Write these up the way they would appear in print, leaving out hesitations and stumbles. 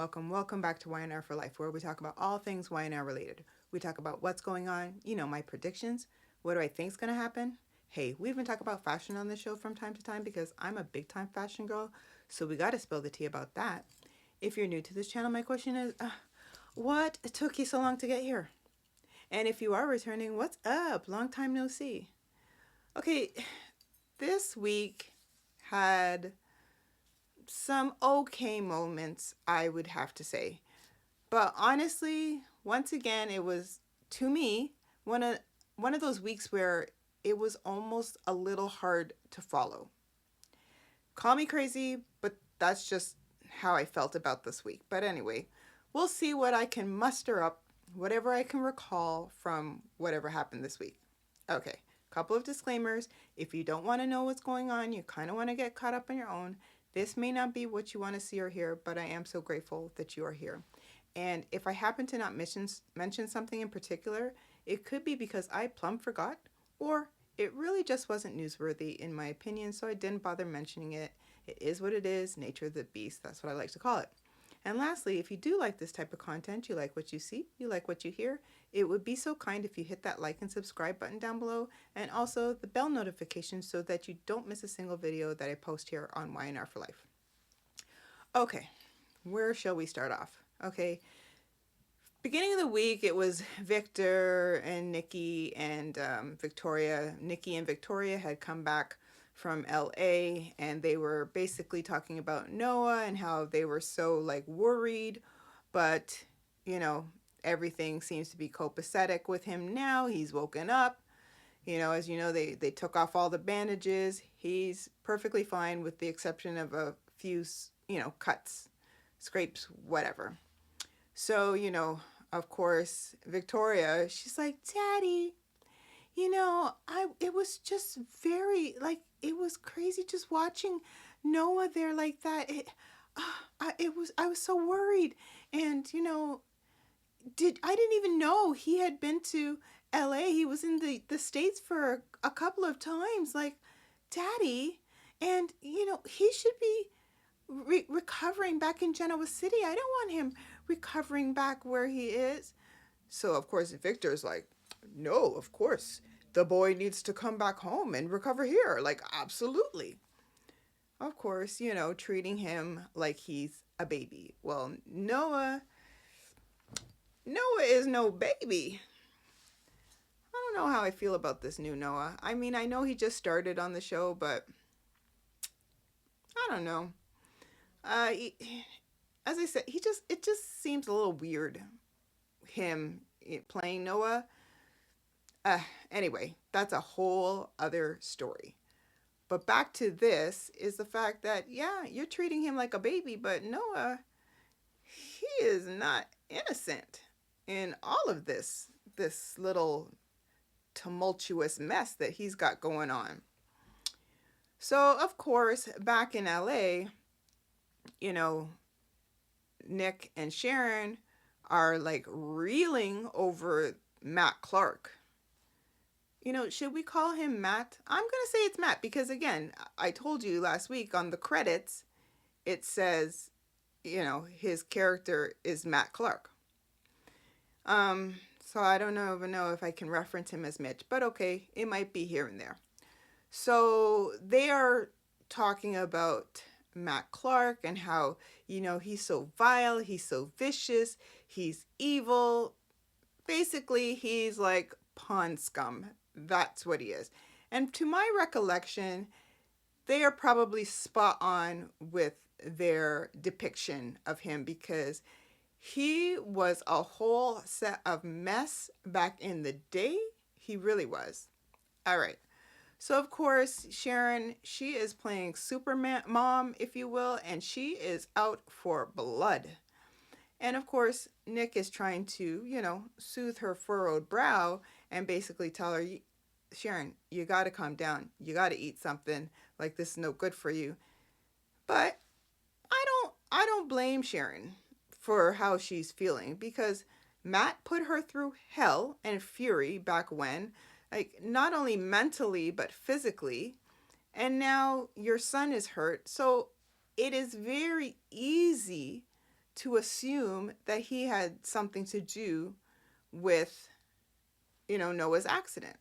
welcome back to Y&R For Life, where we talk about all things Y&R related. We talk about what's going on, my predictions. What do I think is going to happen? Hey, we even talk about fashion on this show from time to time because I'm a big time fashion girl, so we got to spill the tea about that. If you're new to this channel, my question is, what took you so long to get here? And if you are returning, what's up? Long time no see. Okay, this week had some okay moments, I would have to say. But honestly, once again, it was, to me, one of those weeks where it was almost a little hard to follow. Call me crazy, but that's just how I felt about this week. But anyway, we'll see what I can muster up, whatever I can recall from whatever happened this week. Okay, couple of disclaimers. If you don't want to know what's going on, you kind of want to get caught up on your own, this may not be what you want to see or hear, but I am so grateful that you are here. And if I happen to not mention something in particular, it could be because I plumb forgot, or it really just wasn't newsworthy in my opinion, so I didn't bother mentioning it. It is what it is, nature of the beast, that's what I like to call it. And lastly, if you do like this type of content, you like what you see, you like what you hear, it would be so kind if you hit that like and subscribe button down below, and also the bell notification so that you don't miss a single video that I post here on Y&R For Life. Okay, where shall we start off? Okay, beginning of the week, it was Victor and Nikki and Victoria. Nikki and Victoria had come back from LA, and they were basically talking about Noah and how they were so like worried, but everything seems to be copacetic with him now. He's woken up. As you know, they took off all the bandages. He's perfectly fine with the exception of a few, cuts, scrapes, whatever. So, of course, Victoria, she's like, Daddy, it was just very, like, it was crazy just watching Noah there like that. I was so worried. And, I didn't even know he had been to LA. He was in the States for a couple of times, like, Daddy. And, he should be recovering back in Genoa City. I don't want him recovering back where he is. So, of course, Victor's like, no, of course. The boy needs to come back home and recover here. Like, absolutely. Of course, treating him like he's a baby. Well, Noah is no baby. I don't know how I feel about this new Noah. I mean, I know he just started on the show, but I don't know. As I said, it just seems a little weird, him playing Noah. Anyway, that's a whole other story. But back to this is the fact that, yeah, you're treating him like a baby, but Noah, he is not innocent in all of this little tumultuous mess that he's got going on. So, of course, back in LA, Nick and Sharon are like reeling over Matt Clark. Should we call him Matt? I'm going to say it's Matt because, again, I told you last week on the credits, it says, his character is Matt Clark. So I don't even know if I can reference him as Mitch, but okay, it might be here and there. So they are talking about Matt Clark and how, he's so vile, he's so vicious, he's evil. Basically, he's like pond scum. That's what he is. And to my recollection, they are probably spot on with their depiction of him because he was a whole set of mess back in the day. He really was. All right. So, of course, Sharon, she is playing Superman mom, if you will, and she is out for blood. And, of course, Nick is trying to, soothe her furrowed brow and basically tell her, Sharon, you got to calm down. You got to eat something. Like, this is no good for you. But I don't blame Sharon for how she's feeling because Matt put her through hell and fury back when, like, not only mentally but physically, and now your son is hurt. So it is very easy to assume that he had something to do with, Noah's accident.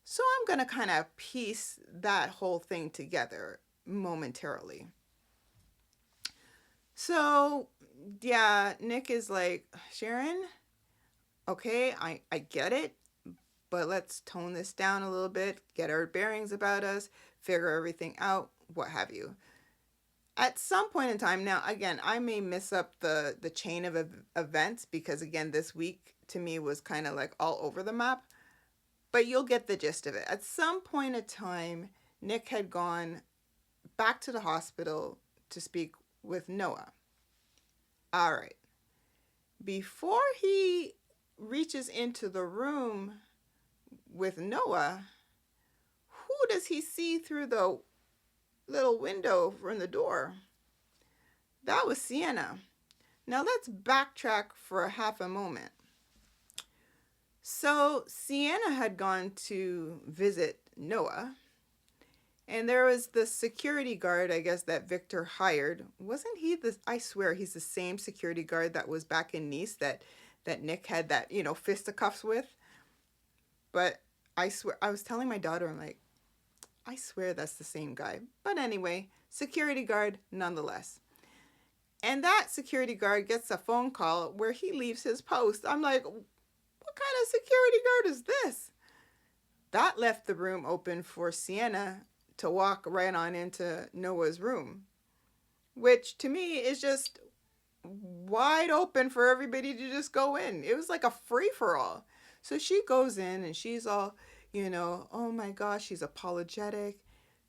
So I'm going to kind of piece that whole thing together momentarily. So, yeah, Nick is like, Sharon, okay, I get it, but let's tone this down a little bit, get our bearings about us, figure everything out, what have you. At some point in time, now, again, I may miss up the chain of events because, again, this week to me was kind of like all over the map, but you'll get the gist of it. At some point in time, Nick had gone back to the hospital to speak with Noah. All right. Before he reaches into the room with Noah, who does he see through the little window from the door? That was Sienna. Now let's backtrack for a half a moment. So Sienna had gone to visit Noah, and there was the security guard, I guess, that Victor hired. Wasn't he I swear he's the same security guard that was back in Nice that Nick had that, fisticuffs with. But I swear, I was telling my daughter, I'm like, I swear that's the same guy. But anyway, security guard nonetheless. And that security guard gets a phone call where he leaves his post. I'm like, what kind of security guard is this? That left the room open for Sienna to walk right on into Noah's room, which to me is just wide open for everybody to just go in. It was like a free-for-all. So she goes in and she's all, oh my gosh, she's apologetic.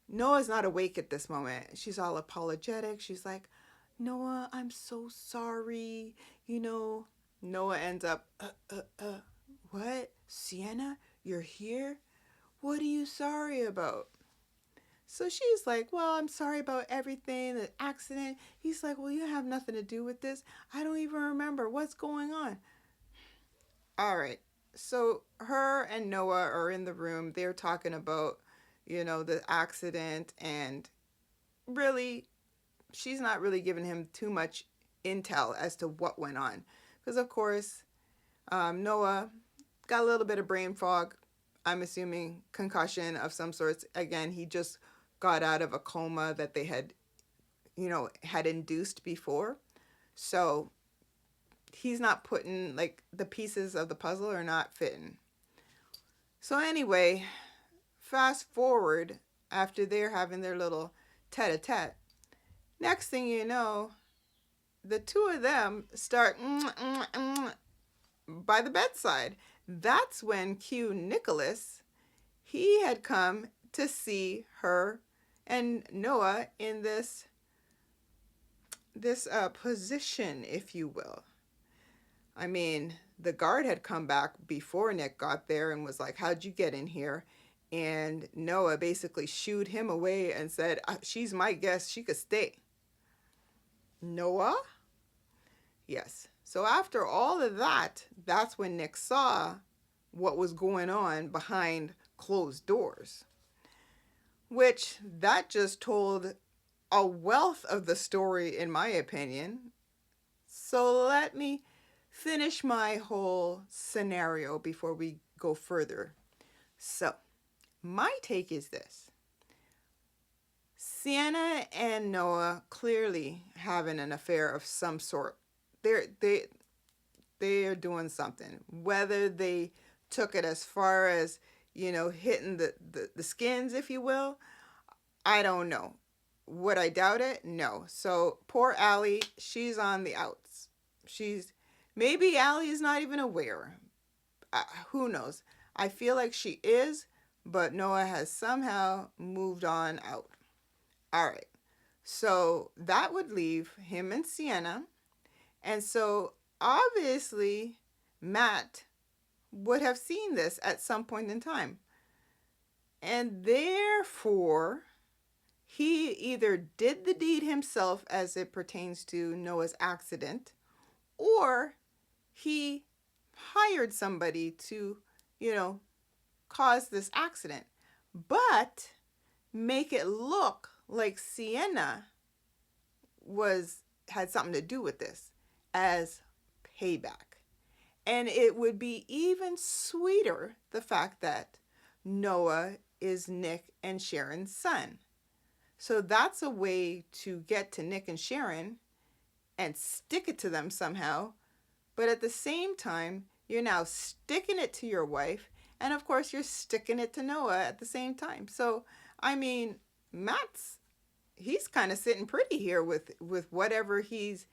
Noah's not awake at this moment. She's all apologetic. She's like, Noah, I'm so sorry. Noah ends up, what? Sienna, you're here? What are you sorry about? So she's like, well, I'm sorry about everything, the accident. He's like, well, you have nothing to do with this. I don't even remember what's going on. All right. So her and Noah are in the room. They're talking about, the accident, and really, she's not really giving him too much intel as to what went on. Because, of course, Noah got a little bit of brain fog. I'm assuming concussion of some sorts. Again, he just got out of a coma that they had induced before. So he's not putting, like, the pieces of the puzzle are not fitting. So anyway, fast forward after they're having their little tete-a-tete. Next thing you know, the two of them start by the bedside. That's when Q Nicholas, he had come to see her and Noah in this position, if you will. I mean, the guard had come back before Nick got there and was like, how'd you get in here? And Noah basically shooed him away and said, she's my guest, she could stay. Noah? Yes. So after all of that, that's when Nick saw what was going on behind closed doors, which that just told a wealth of the story, in my opinion. So let me finish my whole scenario before we go further. So my take is this. Sienna and Noah clearly having an affair of some sort. They are doing something. Whether they took it as far as, hitting the skins, if you will, I don't know. Would I doubt it? No. So poor Allie, she's on the outs. Maybe Allie is not even aware. Who knows? I feel like she is, but Noah has somehow moved on out. All right. So that would leave him and Sienna. And so obviously Matt would have seen this at some point in time. And therefore, he either did the deed himself as it pertains to Noah's accident, or he hired somebody to, cause this accident, but make it look like Sienna was had something to do with this as payback. And it would be even sweeter the fact that Noah is Nick and Sharon's son. So that's a way to get to Nick and Sharon and stick it to them somehow. But at the same time, you're now sticking it to your wife. And of course, you're sticking it to Noah at the same time. So, I mean, he's kind of sitting pretty here with whatever he's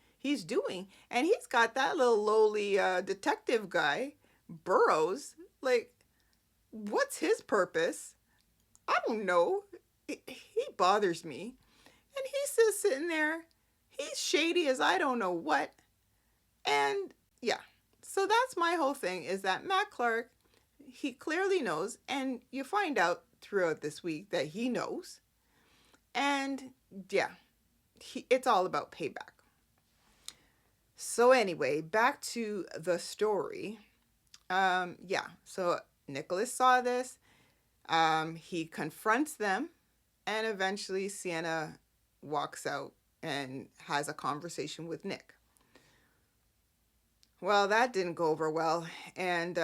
doing. And he's got that little lowly detective guy, Burroughs. Like, what's his purpose? I don't know. He bothers me. And he's just sitting there. He's shady as I don't know what. And yeah, so that's my whole thing, is that Matt Clark, he clearly knows, and you find out throughout this week that he knows. And yeah, it's all about payback. So anyway, back to the story. So Nicholas saw this. He confronts them, and eventually Sienna walks out and has a conversation with Nick. Well, that didn't go over well. And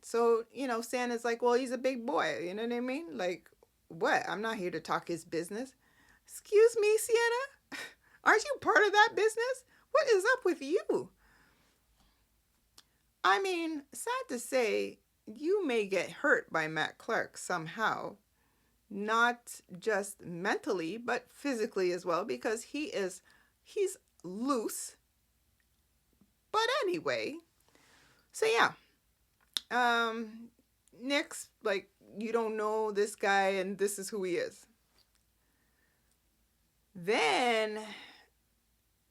so, Sienna's like, well, he's a big boy. You know what I mean? Like, what? I'm not here to talk his business. Excuse me, Sienna? Aren't you part of that business? What is up with you? I mean, sad to say, you may get hurt by Matt Clark somehow. Not just mentally, but physically as well, because he's loose. But anyway, so yeah, Nick's like, you don't know this guy and this is who he is. Then,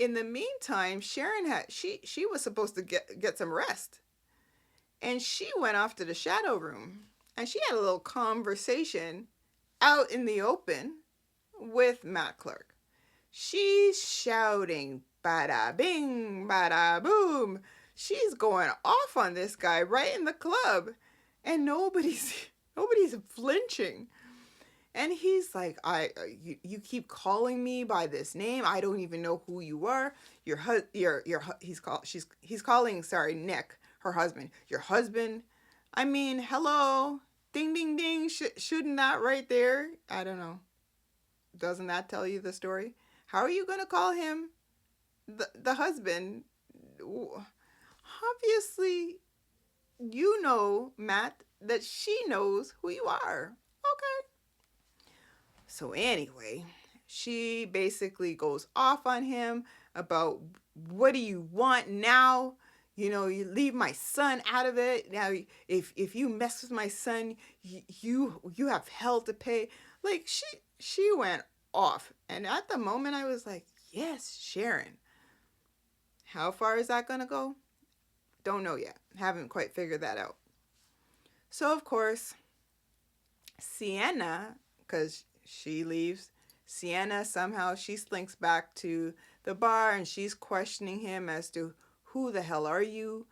in the meantime, Sharon she was supposed to get some rest. And she went off to the shadow room and she had a little conversation out in the open with Matt Clark. She's shouting, bada bing, bada boom. She's going off on this guy right in the club, and nobody's flinching. And he's like, you keep calling me by this name. I don't even know who you are. He's calling Nick, her husband. Your husband. I mean, hello. Ding, ding, ding. Shouldn't that right there? I don't know. Doesn't that tell you the story? How are you going to call him the husband? Obviously, you know, Matt, that she knows who you are. Okay. So anyway, she basically goes off on him about, what do you want now? You leave my son out of it. Now, if you mess with my son, you have hell to pay. Like, she went off. And at the moment, I was like, yes, Sharon. How far is that going to go? Don't know yet. Haven't quite figured that out. So, of course, Sienna, because she leaves, Sienna somehow, she slinks back to the bar and she's questioning him as to, who the hell are you?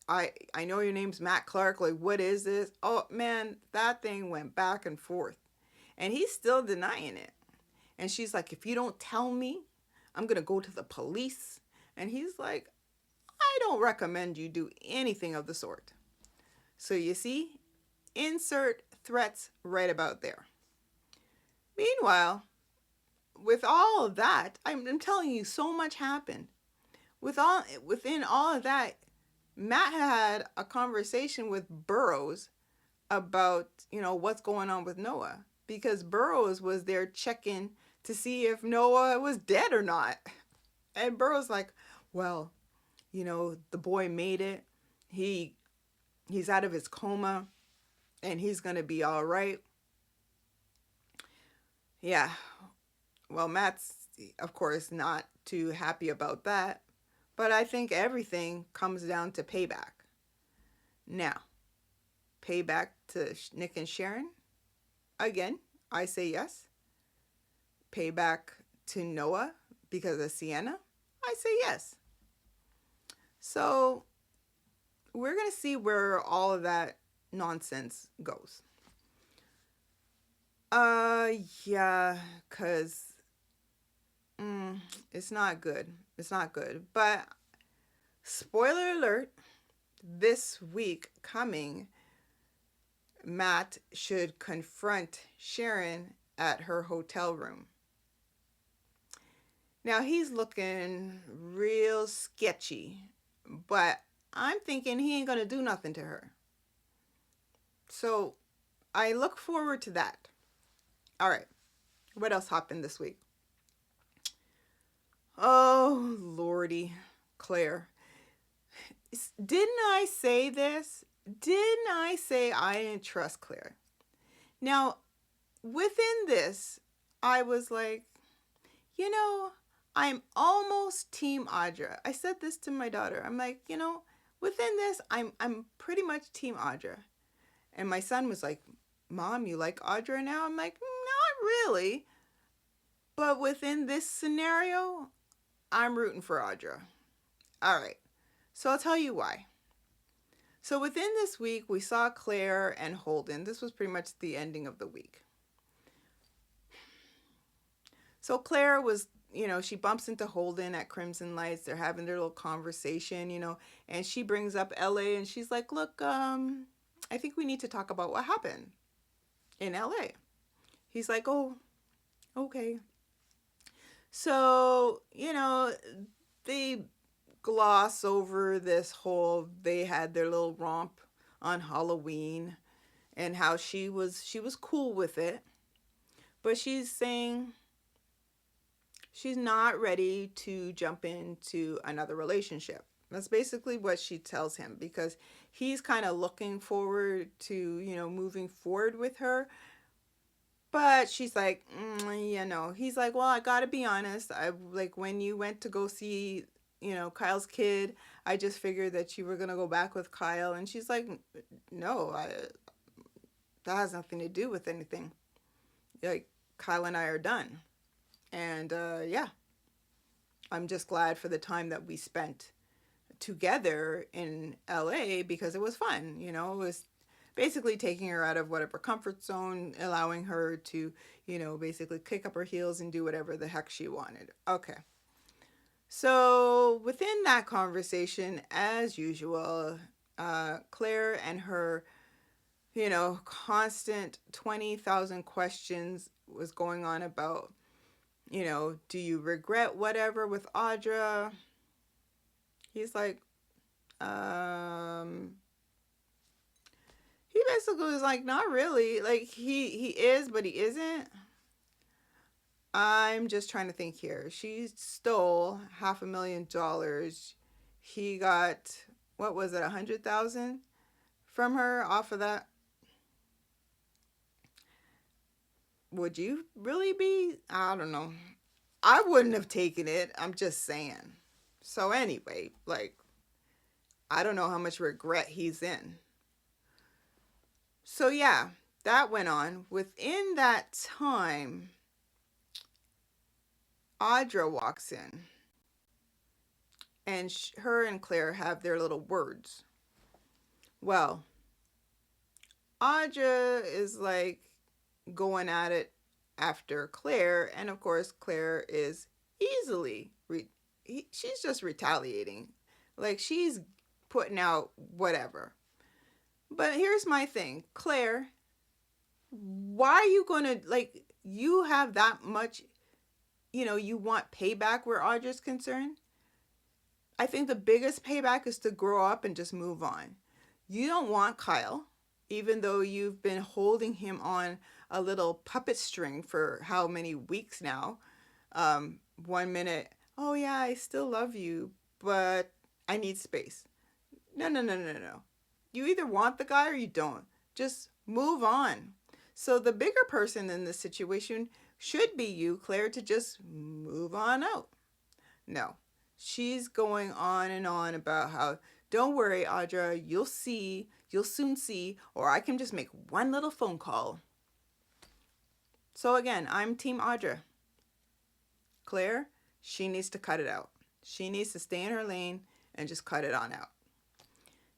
I know your name's Matt Clark. Like, what is this? Oh, man, that thing went back and forth. And he's still denying it. And she's like, if you don't tell me, I'm going to go to the police. And he's like, I don't recommend you do anything of the sort. So you see, insert threats right about there. Meanwhile, with all of that, I'm telling you, so much happened. Within all of that, Matt had a conversation with Burroughs about, what's going on with Noah. Because Burroughs was there checking to see if Noah was dead or not. And Burroughs like, well, the boy made it. He's out of his coma and he's going to be all right. Yeah. Well, Matt's, of course, not too happy about that. But I think everything comes down to payback. Now, payback to Nick and Sharon? Again, I say yes. Payback to Noah because of Sienna? I say yes. So, we're going to see where all of that nonsense goes. Yeah, because mm, it's not good. It's not good. But spoiler alert, this week coming, Matt should confront Sharon at her hotel room. Now he's looking real sketchy, but I'm thinking he ain't gonna do nothing to her. So I look forward to that. All right, what else happened this week? Oh, Lordy, Claire. Didn't I say this? Didn't I say I didn't trust Claire? Now, within this, I was like, you know, I'm almost Team Audra. I said this to my daughter. I'm like, within this, I'm pretty much Team Audra. And my son was like, Mom, you like Audra now? I'm like, not really. But within this scenario, I'm rooting for Audra. All right. So I'll tell you why. So within this week, we saw Claire and Holden. This was pretty much the ending of the week. So Claire was, she bumps into Holden at Crimson Lights. They're having their little conversation, and she brings up LA and she's like, look, I think we need to talk about what happened in LA. He's like, oh, okay. So, they gloss over this whole, they had their little romp on Halloween and how she was cool with it. But she's saying she's not ready to jump into another relationship. That's basically what she tells him, because he's kind of looking forward to, moving forward with her. But she's like, he's like, well, I gotta be honest. I like when you went to go see, Kyle's kid, I just figured that you were gonna go back with Kyle. And she's like, no, that has nothing to do with anything. Like, Kyle and I are done. And yeah, I'm just glad for the time that we spent together in LA, because it was fun. It was basically taking her out of whatever comfort zone, allowing her to, basically kick up her heels and do whatever the heck she wanted. Okay. So within that conversation, as usual, Claire and her, constant 20,000 questions was going on about, do you regret whatever with Audra? He's like, he basically was like, not really. Like, he is, but he isn't. I'm just trying to think here. She stole $500,000. He got, what was it, 100,000 from her off of that. Would you really be? I don't know. I wouldn't have taken it. I'm just saying. So anyway, like, I don't know how much regret he's in. So yeah, that went on. Within that time, Audra walks in. And her and Claire have their little words. Well, Audra is like going at it after Claire. And of course, Claire is easily, she's just retaliating. Like, she's putting out whatever. But here's my thing. Claire, why are you going to, like, you have that much, you want payback where Audra's concerned? I think the biggest payback is to grow up and just move on. You don't want Kyle, even though you've been holding him on a little puppet string for how many weeks now. 1 minute, oh yeah, I still love you, but I need space. No. You either want the guy or you don't. Just move on. So the bigger person in this situation should be you, Claire, to just move on out. No. She's going on and on about how, don't worry, Audra, you'll soon see, or I can just make one little phone call. So again, I'm Team Audra. Claire, she needs to cut it out. She needs to stay in her lane and just cut it on out.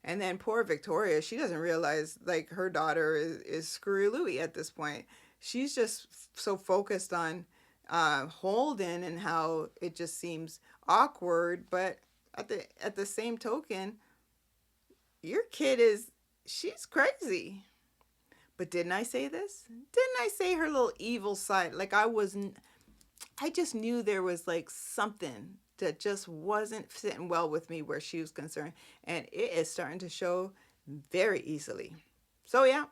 And then poor Victoria, she doesn't realize, like, her daughter is Screwy Louie at this point. She's just so focused on Holden and how it just seems awkward, but at the same token, your kid is she's crazy. But didn't I say this? Didn't I say her little evil side? Like I just knew there was like something that just wasn't sitting well with me where she was concerned, and it is starting to show very easily. So yeah,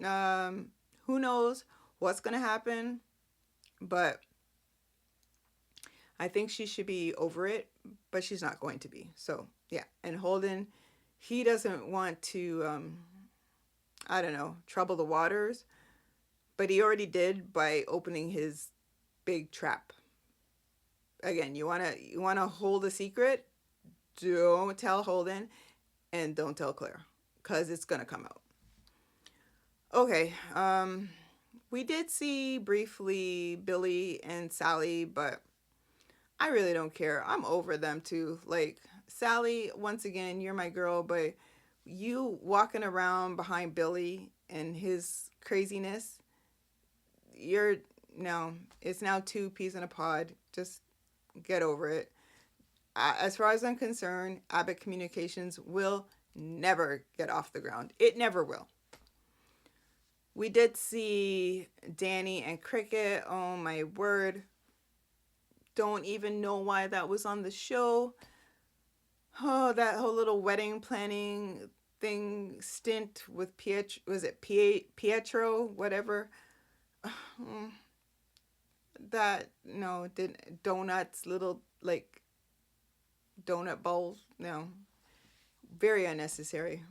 um, who knows what's gonna happen, but I think she should be over it, but she's not going to be. So yeah, and Holden, he doesn't want to, I don't know, trouble the waters, but he already did by opening his big trap. Again, you wanna hold a secret. Don't tell Holden, and don't tell Claire, cause it's gonna come out. Okay, we did see briefly Billy and Sally, but I really don't care. I'm over them too. Like Sally, once again, you're my girl, but you walking around behind Billy and his craziness, you're no. It's now two peas in a pod. Just get over it. As far as I'm concerned, Abbott Communications will never get off the ground. It never will. We did see Danny and Cricket. Oh my word. Don't even know why that was on the show. Oh, that whole little wedding planning thing stint with Pietro. Was it Pietro? Whatever. That, no, didn't. Donuts, little like donut bowls. No. Very unnecessary.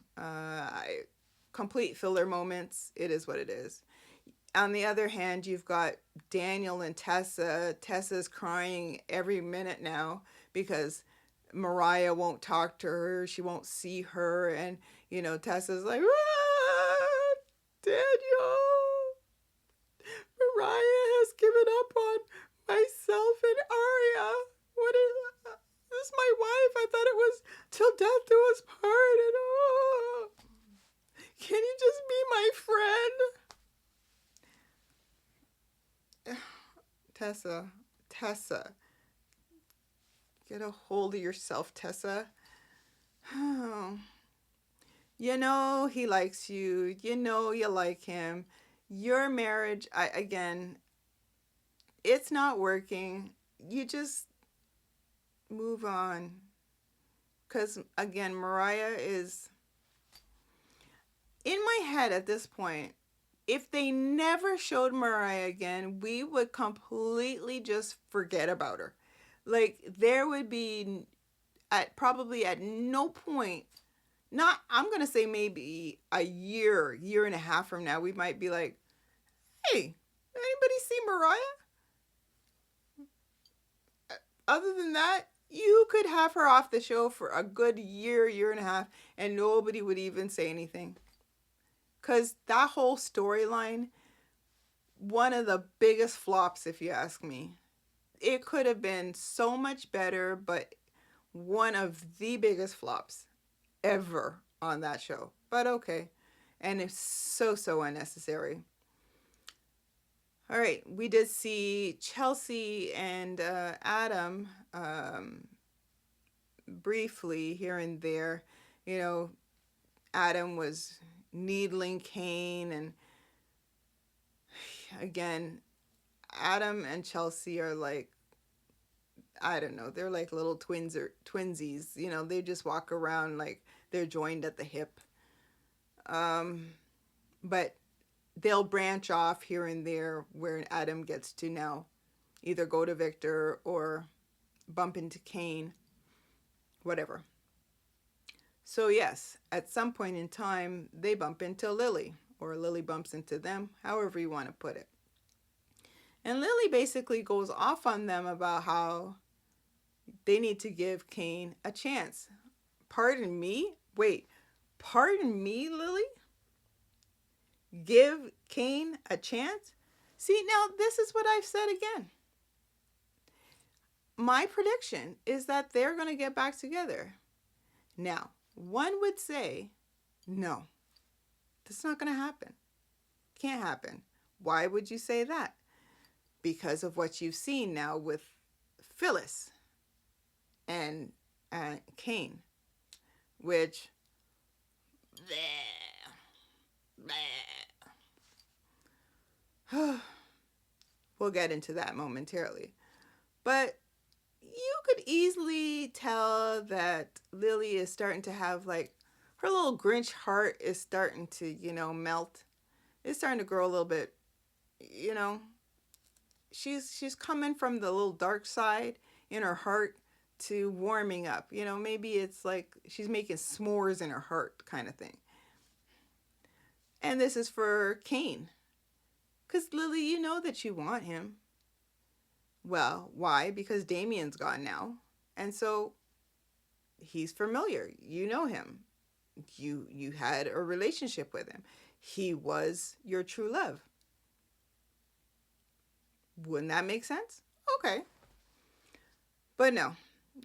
Complete filler moments. It is what it is. On the other hand, you've got Daniel and Tessa. Tessa's crying every minute now because Mariah won't talk to her. She won't see her. And, Tessa's like, Daniel, Mariah has given up on myself and Aria. What is this? Is my wife? I thought it was till death do us part. And can you just be my friend? Tessa, get a hold of yourself, Tessa. You know he likes you. You know you like him. Your marriage, again, it's not working. You just move on. Because, again, Mariah is in my head at this point. If they never showed Mariah again, we would completely just forget about her. Like, there would be probably at no point, not, I'm going to say maybe a year and a half from now, we might be like, hey, anybody see Mariah? Other than that, you could have her off the show for a good year and a half, and nobody would even say anything. Because that whole storyline, one of the biggest flops, if you ask me. It could have been so much better, but one of the biggest flops ever on that show. But okay. And it's so unnecessary. All right. We did see Chelsea and Adam briefly here and there. Adam was needling Kane, and again, Adam and Chelsea are like, I don't know, they're like little twins or twinsies. They just walk around like they're joined at the hip. But they'll branch off here and there where Adam gets to now either go to Victor or bump into Kane, whatever. So yes, at some point in time, they bump into Lily, or Lily bumps into them, however you want to put it. And Lily basically goes off on them about how they need to give Kane a chance. Pardon me? Wait, pardon me, Lily? Give Kane a chance? See, now this is what I've said again. My prediction is that they're going to get back together. Now, one would say, no, that's not going to happen. Can't happen. Why would you say that? because of what you've seen now with Phyllis and Cain, which we'll get into that momentarily. But you could easily tell that Lily is starting to have like her little Grinch heart is starting to, melt. It's starting to grow a little bit, you know. She's coming from the little dark side in her heart to warming up. Maybe it's like she's making s'mores in her heart kind of thing. And this is for Cain. Because Lily, you know that you want him. Well, why? Because Damien's gone now. And so he's familiar. You know him. You had a relationship with him. He was your true love. Wouldn't that make sense? Okay. But no.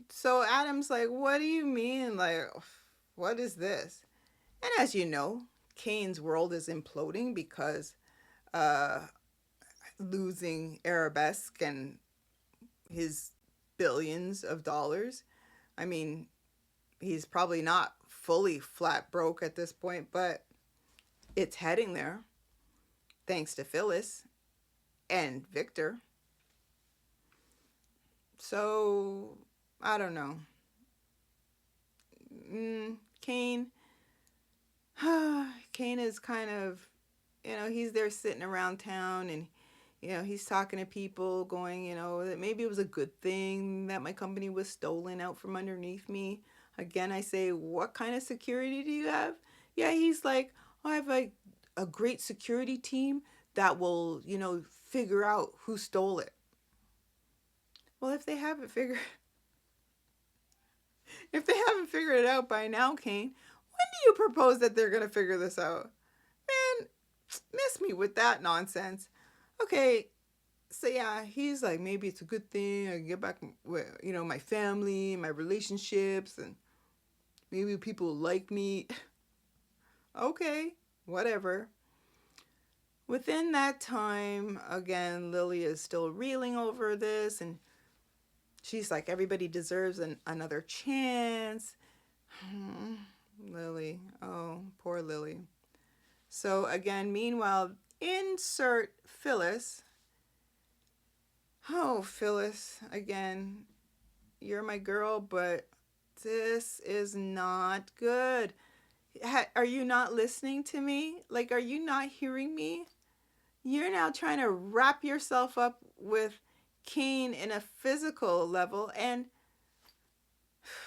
So Adam's like, what do you mean? Like, what is this? And as you know, Cain's world is imploding because losing Arabesque and his billions of dollars. I mean, he's probably not fully flat broke at this point, but it's heading there thanks to Phyllis and Victor. So, I don't know. Cain is kind of, he's there sitting around town and, he's talking to people going, that maybe it was a good thing that my company was stolen out from underneath me. Again, I say, what kind of security do you have? Yeah, he's like, I have a great security team that will, figure out who stole it. Well, if they haven't figured it out by now, Cain, when do you propose that they're going to figure this out? Man, miss me with that nonsense. Okay, so yeah, he's like, maybe it's a good thing. I can get back with, my family, my relationships, and maybe people like me. Okay, whatever. Within that time, again, Lily is still reeling over this, and she's like, everybody deserves another chance. Lily, oh, poor Lily. So again, meanwhile, insert Phyllis. Oh, Phyllis, again, you're my girl, but this is not good. Are you not listening to me? Like, are you not hearing me? You're now trying to wrap yourself up with Cain in a physical level, and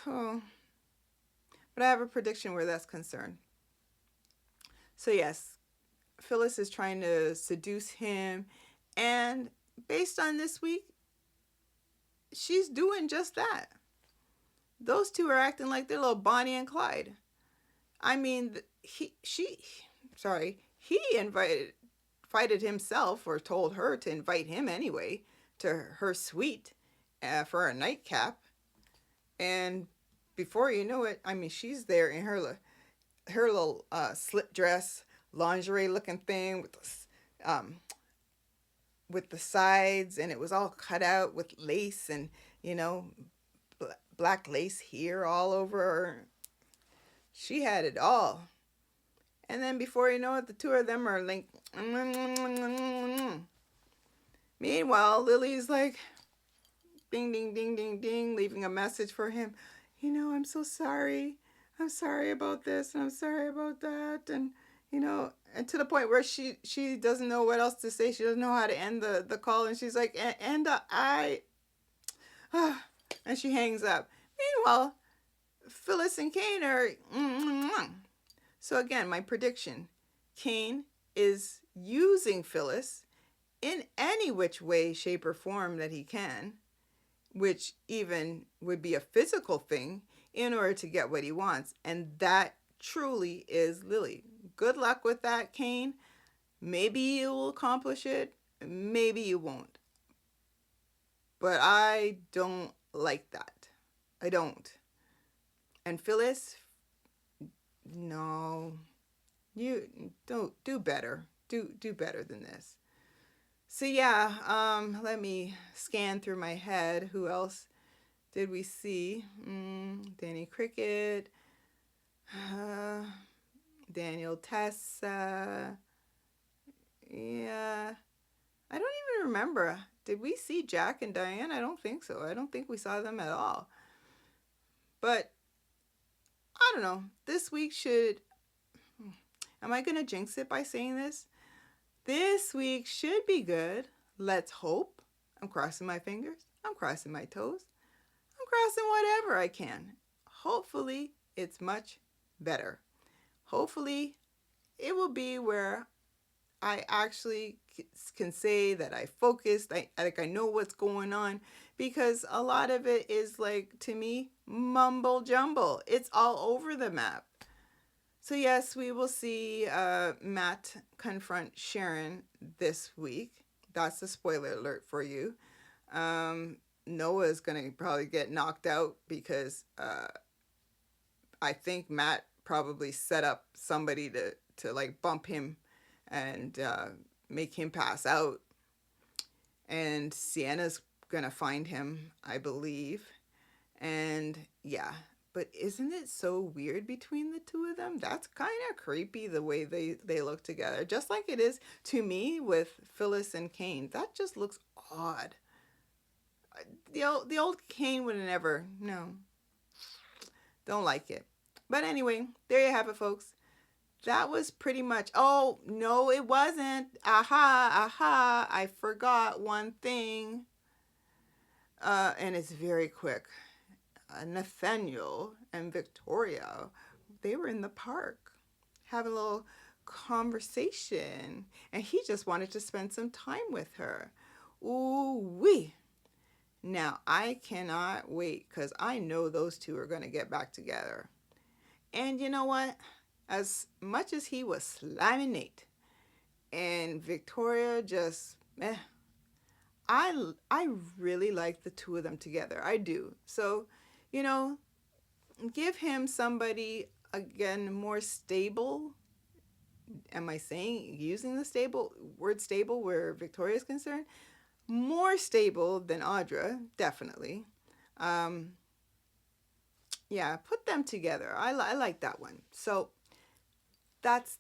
but I have a prediction where that's concerned. So yes, Phyllis is trying to seduce him, and based on this week, she's doing just that. Those two are acting like they're little Bonnie and Clyde. I mean, he invited himself, or told her to invite him anyway, to her suite for a nightcap. And before you know it, I mean, she's there in her little slip dress, lingerie looking thing with the sides, and it was all cut out with lace and, black lace here all over her. She had it all. And then before you know it, the two of them are like, meanwhile, Lily's like, ding, ding, ding, ding, ding, leaving a message for him. I'm so sorry. I'm sorry about this, and I'm sorry about that. And, and to the point where she doesn't know what else to say. She doesn't know how to end the call. And she's like, and and she hangs up. Meanwhile, Phyllis and Cain are, So again, my prediction, Cain is using Phyllis in any which way, shape, or form that he can, which even would be a physical thing, in order to get what he wants. And that truly is Lily. Good luck with that, Cain. Maybe you'll accomplish it. Maybe you won't. But I don't like that. I don't. And Phyllis, no. You don't do better. Do better than this. So yeah, let me scan through my head. Who else did we see? Danny Cricket, uh, Daniel, Tessa. Yeah, I don't even remember. Did we see Jack and Diane? I don't think so. I don't think we saw them at all. But I don't know. This week should. Am I going to jinx it by saying this? This week should be good. Let's hope. I'm crossing my fingers. I'm crossing my toes. I'm crossing whatever I can. Hopefully, it's much better. Hopefully, it will be where I actually can say that I focused, I know what's going on, because a lot of it is, like, to me, mumble jumble. It's all over the map. So yes, we will see Matt confront Sharon this week. That's a spoiler alert for you. Noah's gonna probably get knocked out because I think Matt probably set up somebody to like bump him and make him pass out. And Sienna's gonna find him, I believe. And yeah, but isn't it so weird between the two of them? That's kind of creepy the way they look together. Just like it is to me with Phyllis and Kane. That just looks odd. The old Kane would have never, no, don't like it. But anyway, there you have it, folks. That was pretty much, oh, no, it wasn't. Aha, I forgot one thing. And it's very quick. Nathaniel and Victoria, they were in the park having a little conversation, and he just wanted to spend some time with her. Ooh wee. Now I cannot wait because I know those two are going to get back together. And you know what? As much as he was slamming Nate and Victoria just I really like the two of them together. I do. So, you know, give him somebody again more stable. Am I saying using the stable word stable where Victoria is concerned? More stable than Audra, definitely. Um, yeah, put them together. I like that one. So that's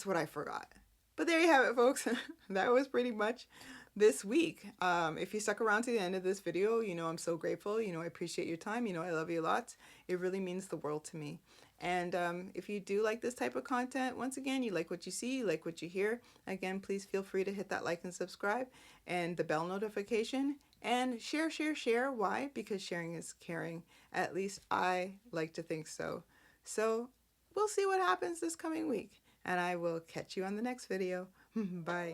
what I forgot. But there you have it, folks. That was pretty much this week. If you stuck around to the end of this video, you know I'm so grateful. You know I appreciate your time. You know I love you a lot. It really means the world to me. And if you do like this type of content, once again, you like what you see, you like what you hear, again, please feel free to hit that like and subscribe and the bell notification. And share. Why? Because sharing is caring. At least I like to think so. So we'll see what happens this coming week. And I will catch you on the next video. Bye.